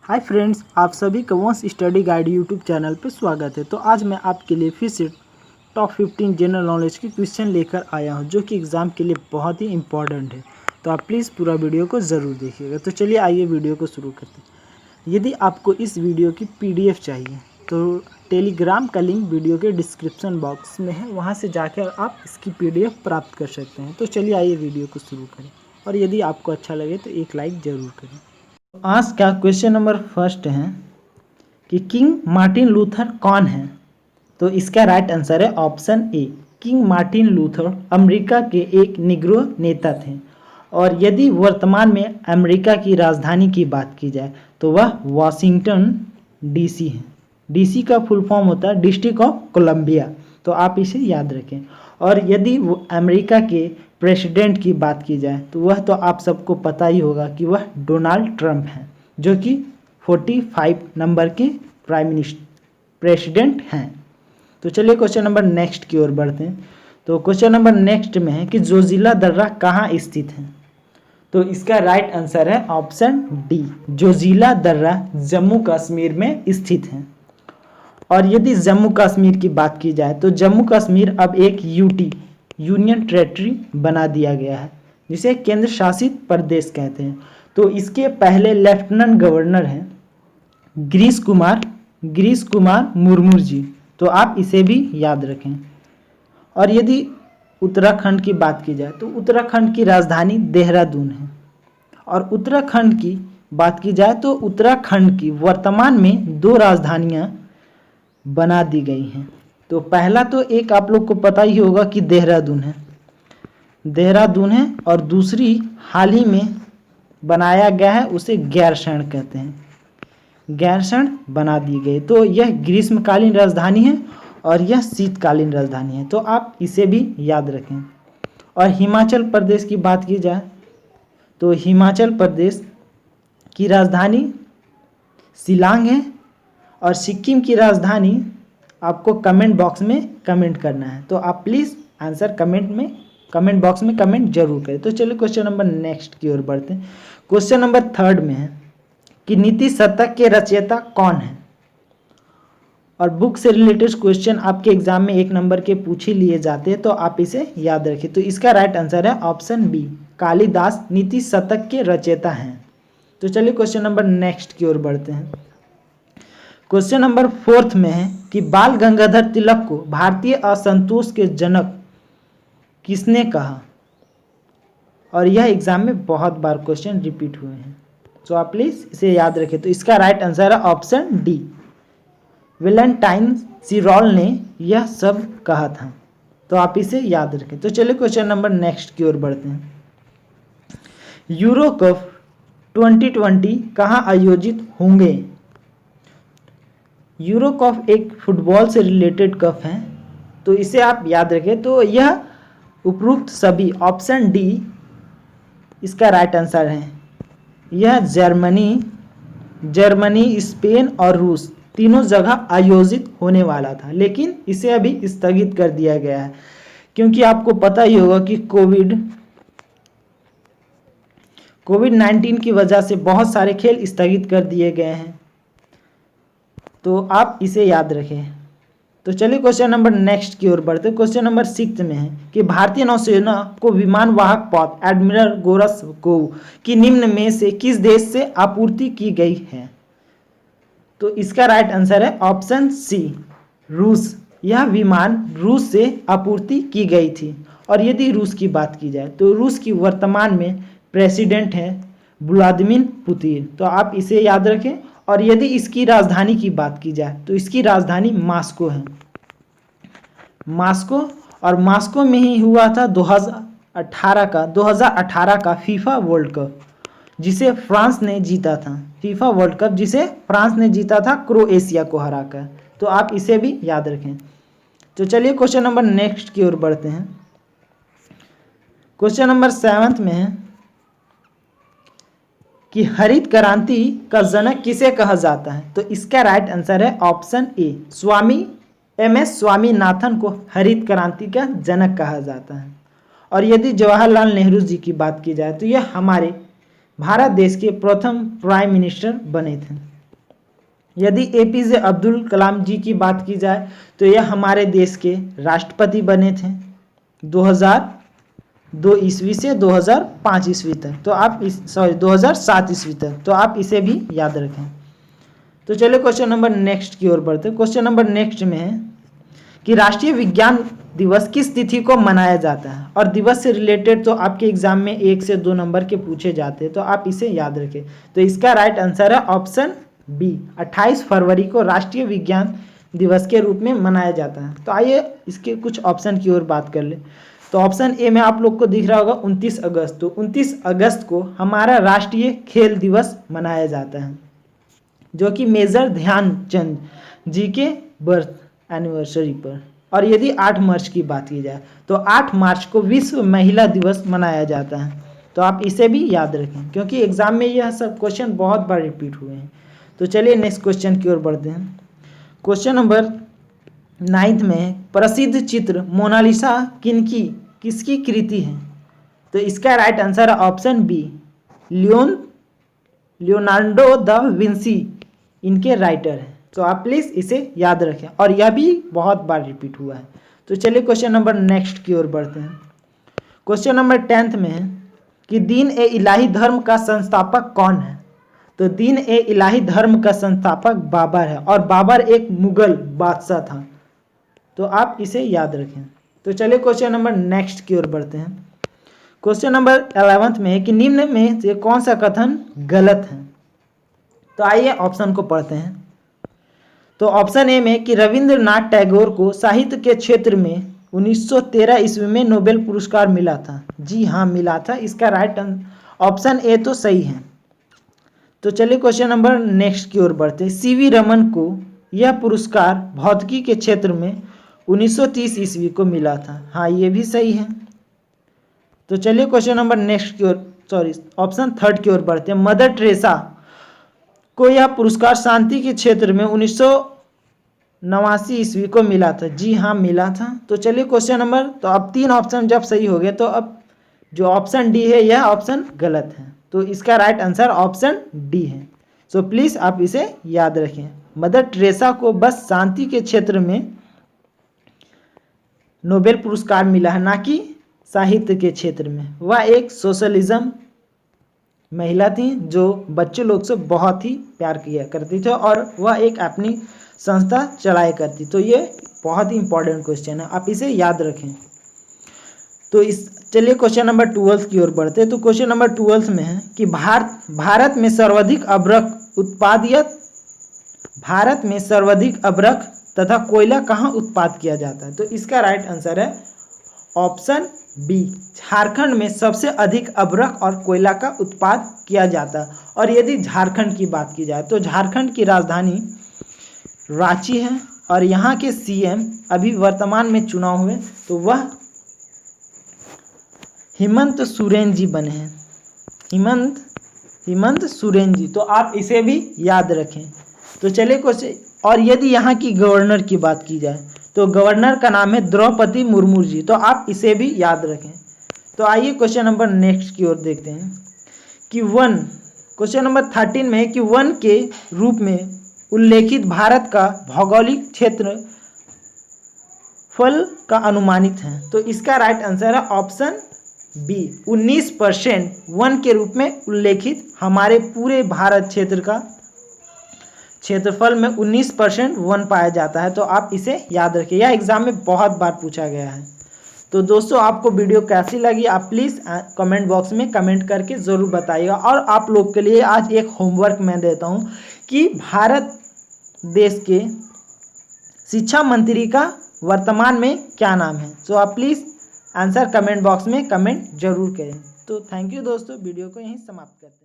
Hi friends, आप सभी का वंश स्टडी गाइड यूट्यूब चैनल पर स्वागत है। तो आज मैं आपके लिए फिर से टॉप 15 जनरल नॉलेज की क्वेश्चन लेकर आया हूं, जो कि एग्ज़ाम के लिए बहुत ही इंपॉर्टेंट है। तो आप प्लीज़ पूरा वीडियो को ज़रूर देखिएगा। तो चलिए आइए वीडियो को शुरू करते हैं। यदि आपको इस वीडियो की PDF चाहिए तो टेलीग्राम का लिंक वीडियो के डिस्क्रिप्शन बॉक्स में है, वहाँ से जाकर आप इसकी PDF प्राप्त कर सकते हैं। तो चलिए आइए वीडियो को शुरू करें, और यदि आपको अच्छा लगे तो एक लाइक ज़रूर करें। आज का क्वेश्चन नंबर फर्स्ट है कि किंग मार्टिन लूथर कौन है। तो इसका राइट आंसर है option A. King Martin Luther America के एक निग्रो नेता थे, और यदि वर्तमान में अमेरिका की राजधानी की बात की जाए तो वह वाशिंगटन DC है। DC का फुल फॉर्म होता है डिस्ट्रिक्ट ऑफ कोलंबिया, तो आप इसे याद रखें। और यदि वो अमेरिका के प्रेसिडेंट की बात की जाए तो वह तो आप सबको पता ही होगा कि वह डोनाल्ड ट्रंप हैं, जो कि 45 नंबर के प्रेसिडेंट हैं। तो चलिए क्वेश्चन नंबर नेक्स्ट की ओर बढ़ते हैं। तो क्वेश्चन नंबर नेक्स्ट में है कि जोजिला दर्रा कहाँ स्थित है। तो इसका राइट आंसर है ऑप्शन डी। जोजिला दर्रा जम्मू कश्मीर में स्थित है। और यदि जम्मू कश्मीर की बात की जाए तो जम्मू कश्मीर अब एक UT यूनियन टेरेटरी बना दिया गया है, जिसे केंद्र शासित प्रदेश कहते हैं। तो इसके पहले लेफ्टिनेंट गवर्नर हैं गिरीश कुमार मुर्मू जी, तो आप इसे भी याद रखें। और यदि उत्तराखंड की बात की जाए तो उत्तराखंड की राजधानी देहरादून है। और उत्तराखंड की बात की जाए तो उत्तराखंड की वर्तमान में 2 राजधानियां बना दी गई हैं। तो पहला तो एक आप लोग को पता ही होगा कि देहरादून है, और दूसरी हाल ही में बनाया गया है, उसे गैरसैंण कहते हैं। गैरसैंण बना दी गई। तो यह ग्रीष्मकालीन राजधानी है और यह शीतकालीन राजधानी है, तो आप इसे भी याद रखें। और हिमाचल प्रदेश की बात की जाए तो हिमाचल प्रदेश की राजधानी शिलांग है, और सिक्किम की राजधानी आपको कमेंट बॉक्स में कमेंट करना है। तो आप प्लीज़ आंसर कमेंट बॉक्स में कमेंट जरूर करें। तो चलिए क्वेश्चन नंबर नेक्स्ट की ओर बढ़ते हैं। क्वेश्चन नंबर थर्ड में है कि नीति शतक के रचयिता कौन है। और बुक से रिलेटेड क्वेश्चन आपके एग्जाम में 1 नंबर के पूछ ही लिए जाते हैं, तो आप इसे याद रखिए। तो इसका राइट आंसर है ऑप्शन बी। कालिदास नीति शतक के रचयिता हैं। तो चलिए क्वेश्चन नंबर नेक्स्ट की ओर बढ़ते हैं। क्वेश्चन नंबर 4 में है कि बाल गंगाधर तिलक को भारतीय असंतोष के जनक किसने कहा। और यह एग्जाम में बहुत बार क्वेश्चन रिपीट हुए हैं, तो आप प्लीज इसे याद रखें। तो इसका राइट आंसर है ऑप्शन डी। वैलेंटाइन सिरॉल ने यह सब कहा था, तो आप इसे याद रखें। तो चलिए क्वेश्चन नंबर नेक्स्ट की ओर बढ़ते हैं। यूरो कप 2020 कहाँ आयोजित होंगे। यूरो कप एक फुटबॉल से रिलेटेड कप है, तो इसे आप याद रखें। तो यह उपरोक्त सभी ऑप्शन डी इसका राइट आंसर है। यह जर्मनी, स्पेन और रूस तीनों जगह आयोजित होने वाला था, लेकिन इसे अभी स्थगित कर दिया गया है, क्योंकि आपको पता ही होगा कि कोविड-19 की वजह से बहुत सारे खेल स्थगित कर दिए गए हैं। तो आप इसे याद रखें। तो चलिए क्वेश्चन नंबर नेक्स्ट की ओर बढ़ते हैं। क्वेश्चन नंबर 6 में है कि भारतीय नौसेना को विमान वाहक पौध एडमिरल गोरसकोव की निम्न में से किस देश से आपूर्ति की गई है। तो इसका राइट आंसर है ऑप्शन सी, रूस। यह विमान रूस से आपूर्ति की गई थी। और यदि रूस की बात की जाए तो रूस की वर्तमान में प्रेसिडेंट है व्लादिमीर पुतिन, तो आप इसे याद रखें। और यदि इसकी राजधानी की बात की जाए तो इसकी राजधानी मॉस्को है। और मॉस्को में ही हुआ था 2018 का फीफा वर्ल्ड कप, जिसे फ्रांस ने जीता था। फीफा वर्ल्ड कप जिसे फ्रांस ने जीता था क्रोएशिया को हराकर, तो आप इसे भी याद रखें। तो चलिए क्वेश्चन नंबर नेक्स्ट की ओर बढ़ते हैं। क्वेश्चन नंबर 7 में है कि हरित क्रांति का जनक किसे कहा जाता है। तो इसका राइट आंसर है ऑप्शन ए। MS स्वामीनाथन को हरित क्रांति का जनक कहा जाता है। और यदि जवाहरलाल नेहरू जी की बात की जाए तो यह हमारे भारत देश के प्रथम प्राइम मिनिस्टर बने थे। यदि एपीजे अब्दुल कलाम जी की बात की जाए तो यह हमारे देश के राष्ट्रपति बने थे 2002 ईस्वी से 2005 ईस्वी तक। तो आप 2007 ईस्वी तक। तो आप इसे भी याद रखें। तो चलिए क्वेश्चन नंबर नेक्स्ट की ओर बढ़ते हैं। क्वेश्चन नंबर नेक्स्ट में है कि राष्ट्रीय विज्ञान दिवस किस तिथि को मनाया जाता है, और दिवस से रिलेटेड तो आपके एग्जाम में 1 से 2 नंबर के पूछे जाते हैं, तो आप इसे याद रखें। तो इसका राइट आंसर है ऑप्शन बी, 28 फरवरी को राष्ट्रीय विज्ञान दिवस के रूप में मनाया जाता है। तो आइए इसके कुछ ऑप्शन की ओर बात कर ले। तो ऑप्शन ए में आप लोग को दिख रहा होगा 29 अगस्त। तो 29 अगस्त को हमारा राष्ट्रीय खेल दिवस मनाया जाता है, जो कि मेजर ध्यानचंद जी के बर्थ एनिवर्सरी पर। और यदि 8 मार्च की बात की जाए तो 8 मार्च को विश्व महिला दिवस मनाया जाता है। तो आप इसे भी याद रखें, क्योंकि एग्जाम में यह सब क्वेश्चन बहुत बार रिपीट हुए हैं। तो चलिए नेक्स्ट क्वेश्चन की ओर बढ़ते हैं। क्वेश्चन नंबर 9 में प्रसिद्ध चित्र मोनालिसा किसकी कृति है? तो इसका राइट आंसर है option B, Leonardo da Vinci इनके राइटर हैं। तो आप प्लीज़ इसे याद रखें, और यह भी बहुत बार रिपीट हुआ है। तो चलिए क्वेश्चन नंबर नेक्स्ट की ओर बढ़ते हैं। क्वेश्चन नंबर 10 में है कि दीन ए इलाही धर्म का संस्थापक कौन है? तो दीन ए इलाही धर्म का संस्थापक बाबर है, और बाबर एक मुगल बादशाह था। तो आप इसे याद रखें। तो चलिए क्वेश्चन नंबर नेक्स्ट की ओर बढ़ते हैं। क्वेश्चन नंबर 11 में है कि निम्न में से कौन सा कथन गलत है? तो आइए ऑप्शन को पढ़ते हैं। तो ऑप्शन ए में कि रविंद्रनाथ टैगोर को साहित्य के क्षेत्र में 1913 ईस्वी में नोबेल पुरस्कार मिला था। जी हाँ, मिला था। इसका राइट ऑप्शन ए तो सही है। तो चलिए क्वेश्चन नंबर नेक्स्ट की ओर बढ़ते हैं। सीवी रमन को यह पुरस्कार भौतिकी के क्षेत्र में 1930 ईस्वी को मिला था। हाँ, ये भी सही है। तो चलिए क्वेश्चन नंबर नेक्स्ट की ओर ऑप्शन थर्ड की ओर बढ़ते हैं। मदर टेरेसा को यह पुरस्कार शांति के क्षेत्र में 1989 ईस्वी को मिला था। जी हाँ, मिला था। तो चलिए क्वेश्चन नंबर, तो अब 3 ऑप्शन जब सही हो गए तो अब जो ऑप्शन डी है यह ऑप्शन गलत है। तो इसका राइट आंसर ऑप्शन डी है। सो प्लीज़ आप इसे याद रखें। मदर टेरेसा को बस शांति के क्षेत्र में नोबेल पुरस्कार मिला है, ना कि साहित्य के क्षेत्र में। वह एक सोशलिज्म महिला थी जो बच्चे लोग से बहुत ही प्यार किया करती थी, और वह एक अपनी संस्था चलाया करती। तो ये बहुत ही इंपॉर्टेंट क्वेश्चन है, आप इसे याद रखें। तो चलिए क्वेश्चन नंबर 12 की ओर बढ़ते हैं। तो क्वेश्चन नंबर 12 में है कि भारत में सर्वाधिक अभ्रक तथा कोयला कहाँ उत्पाद किया जाता है? तो इसका राइट आंसर है ऑप्शन बी, झारखंड में सबसे अधिक अभ्रक और कोयला का उत्पाद किया जाता है। और यदि झारखंड की बात की जाए तो झारखंड की राजधानी रांची है, और यहाँ के सीएम अभी वर्तमान में चुनाव हुए तो वह हेमंत सोरेन जी बने हैं। हेमंत सोरेन जी। तो आप इसे भी याद रखें। तो चलिए क्वेश्चन, और यदि यहाँ की गवर्नर की बात की जाए तो गवर्नर का नाम है द्रौपदी मुर्मू जी। तो आप इसे भी याद रखें। तो आइए क्वेश्चन नंबर नेक्स्ट की ओर देखते हैं कि क्वेश्चन नंबर 13 में है कि वन के रूप में उल्लेखित भारत का भौगोलिक क्षेत्र फल का अनुमानित है। तो इसका राइट आंसर है ऑप्शन बी, 19% वन के रूप में उल्लेखित हमारे पूरे भारत क्षेत्र का क्षेत्रफल में 19% वन पाया जाता है। तो आप इसे याद रखिए, यह एग्जाम में बहुत बार पूछा गया है। तो दोस्तों, आपको वीडियो कैसी लगी आप प्लीज़ कमेंट बॉक्स में कमेंट करके ज़रूर बताइएगा। और आप लोग के लिए आज एक होमवर्क मैं देता हूं कि भारत देश के शिक्षा मंत्री का वर्तमान में क्या नाम है। तो आप प्लीज़ आंसर कमेंट बॉक्स में कमेंट जरूर करें। तो थैंक यू दोस्तों, वीडियो को यहीं समाप्त करते हैं।